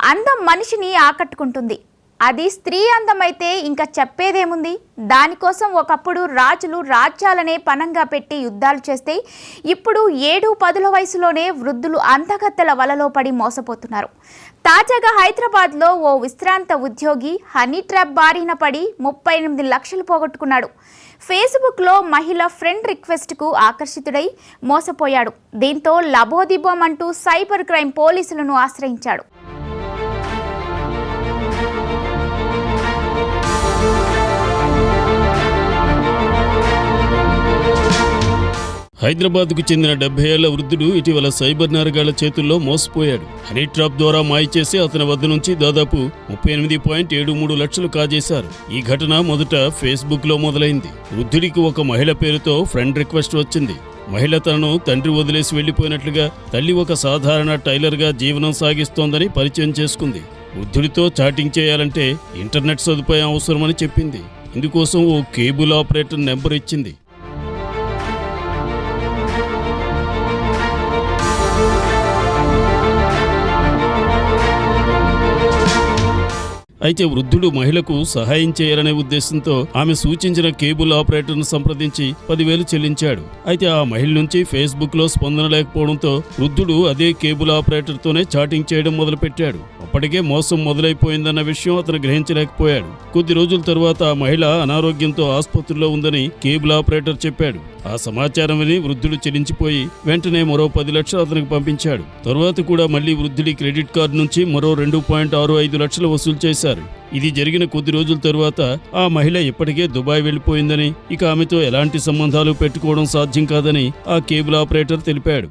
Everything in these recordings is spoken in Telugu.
అందం మనిషిని ఆకట్టుకుంటుంది. అది స్త్రీ అందమైతే ఇంకా చెప్పేదేముంది. దానికోసం ఒకప్పుడు రాజులు రాజ్యాలనే పనంగా పెట్టి యుద్ధాలు చేస్తే ఇప్పుడు 7-10 వయసులోనే వృద్ధులు అందగత్తెల వలలో పడి మోసపోతున్నారు. తాజాగా హైదరాబాద్లో ఓ విశ్రాంత ఉద్యోగి హనీ ట్రాప్ బారిన పడి 38 లక్షలు పోగొట్టుకున్నాడు. ఫేస్బుక్లో మహిళ ఫ్రెండ్ రిక్వెస్ట్కు ఆకర్షితుడై మోసపోయాడు. దీంతో లబోదిబోం అంటూ సైబర్ క్రైమ్ పోలీసులను ఆశ్రయించాడు. హైదరాబాద్కు చెందిన 70 ఏళ్ల వృద్ధుడు ఇటీవల సైబర్ నేరగాళ్ల చేతుల్లో మోసపోయాడు. హనీ ట్రాప్ ద్వారా మాయ చేసి అతని వద్ద నుంచి దాదాపు 38.73 లక్షలు కాజేశారు. ఈ ఘటన మొదట ఫేస్బుక్లో మొదలైంది. వృద్ధుడికి ఒక మహిళ పేరుతో ఫ్రెండ్ రిక్వెస్ట్ వచ్చింది. మహిళ తనను తండ్రి వదిలేసి వెళ్లిపోయినట్లుగా, తల్లి ఒక సాధారణ టైలర్గా జీవనం సాగిస్తోందని పరిచయం చేసుకుంది. వృద్ధుడితో చాటింగ్ చేయాలంటే ఇంటర్నెట్ సదుపాయం అవసరమని చెప్పింది. ఇందుకోసం ఓ కేబుల్ ఆపరేటర్ నెంబర్ ఇచ్చింది. అయితే వృద్ధుడు మహిళకు సహాయం చేయాలనే ఉద్దేశంతో ఆమె సూచించిన కేబుల్ ఆపరేటర్ను సంప్రదించి 10,000 చెల్లించాడు. అయితే ఆ మహిళ నుంచి ఫేస్బుక్లో స్పందన లేకపోవడంతో వృద్ధుడు అదే కేబుల్ ఆపరేటర్తోనే చాటింగ్ చేయడం మొదలుపెట్టాడు. అప్పటికే మోసం మొదలైపోయిందన్న విషయం అతను గ్రహించలేకపోయాడు. కొద్ది రోజుల తర్వాత ఆ మహిళ అనారోగ్యంతో ఆసుపత్రిలో ఉందని కేబుల్ ఆపరేటర్ చెప్పాడు. ఆ సమాచారం విని వృద్ధుడు చెల్లించిపోయి వెంటనే మరో 10 లక్షలు అతనికి పంపించాడు. తరువాత కూడా మళ్లీ వృద్ధుడి క్రెడిట్ కార్డు నుంచి మరో 2.65 లక్షలు వసూలు చేశారు. ఇది జరిగిన కొద్ది రోజుల తరువాత ఆ మహిళ ఇప్పటికే దుబాయ్ వెళ్లిపోయిందని, ఇక ఆమెతో ఎలాంటి సంబంధాలు పెట్టుకోవడం సాధ్యం కాదని ఆ కేబుల్ ఆపరేటర్ తెలిపాడు.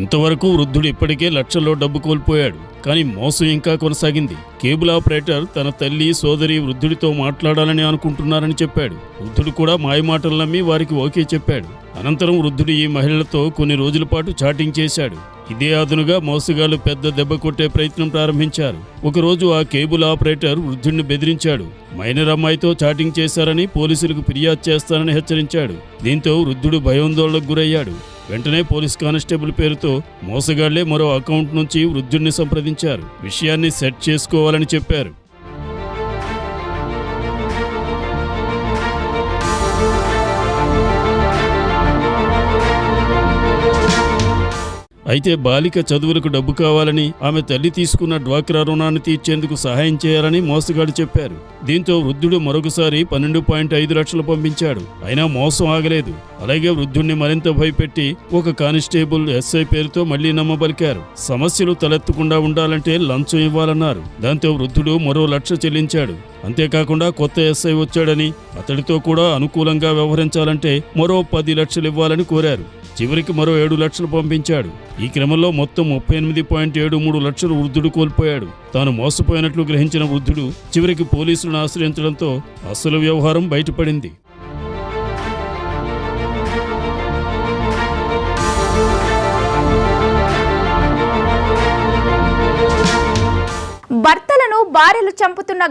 ఇంతవరకు వృద్ధుడు ఇప్పటికే లక్షల్లో డబ్బు కోల్పోయాడు. కానీ మోసం ఇంకా కొనసాగింది. కేబుల్ ఆపరేటర్ తన తల్లి, సోదరి వృద్ధుడితో మాట్లాడాలని అనుకుంటున్నారని చెప్పాడు. వృద్ధుడు కూడా మాయమాటలు నమ్మి వారికి ఓకే చెప్పాడు. అనంతరం వృద్ధుడు ఈ మహిళలతో కొన్ని రోజుల పాటు చాటింగ్ చేశాడు. ఇదే అదనుగా మోసగాళ్లు పెద్ద దెబ్బ కొట్టే ప్రయత్నం ప్రారంభించారు. ఒకరోజు ఆ కేబుల్ ఆపరేటర్ వృద్ధుడిని బెదిరించాడు. మైనర్ అమ్మాయితో చాటింగ్ చేశారని పోలీసులకు ఫిర్యాదు చేస్తానని హెచ్చరించాడు. దీంతో వృద్ధుడు భయాందోళనకు గురయ్యాడు. వెంటనే పోలీస్ కానిస్టేబుల్ పేరుతో మోసగాళ్లే మరో అకౌంట్ నుంచి వృద్ధుడిని సంప్రదించారు. విషయాన్ని సెట్ చేసుకోవాలని చెప్పారు. అయితే బాలిక చదువులకు డబ్బు కావాలని, ఆమె తల్లి తీసుకున్న డ్వాక్రా రుణాన్ని తీర్చేందుకు సహాయం చేయాలని మోసగాడు చెప్పారు. దీంతో వృద్ధుడు మరొకసారి 12.5 లక్షలు పంపించాడు. అయినా మోసం ఆగలేదు. అలాగే వృద్ధుడిని మరింత భయపెట్టి ఒక కానిస్టేబుల్ ఎస్ఐ పేరుతో మళ్లీ నమ్మబలికారు. సమస్యలు తలెత్తకుండా ఉండాలంటే లంచం ఇవ్వాలన్నారు. దాంతో వృద్ధుడు మరో 1 లక్ష చెల్లించాడు. అంతేకాకుండా కొత్త ఎస్ఐ వచ్చాడని, అతడితో కూడా అనుకూలంగా వ్యవహరించాలంటే మరో 10 లక్షలు ఇవ్వాలని కోరారు. చివరికి మరో 7 లక్షలు పంపించాడు. ఈ క్రమంలో మొత్తం 38.73 లక్షలు వృద్ధుడు కోల్పోయాడు. తాను మోసపోయినట్లు గ్రహించిన వృద్ధుడు చివరికి పోలీసులను ఆశ్రయించడంతో అసలు వ్యవహారం బయటపడింది. భర్తలను భార్యలు చంపుతున్న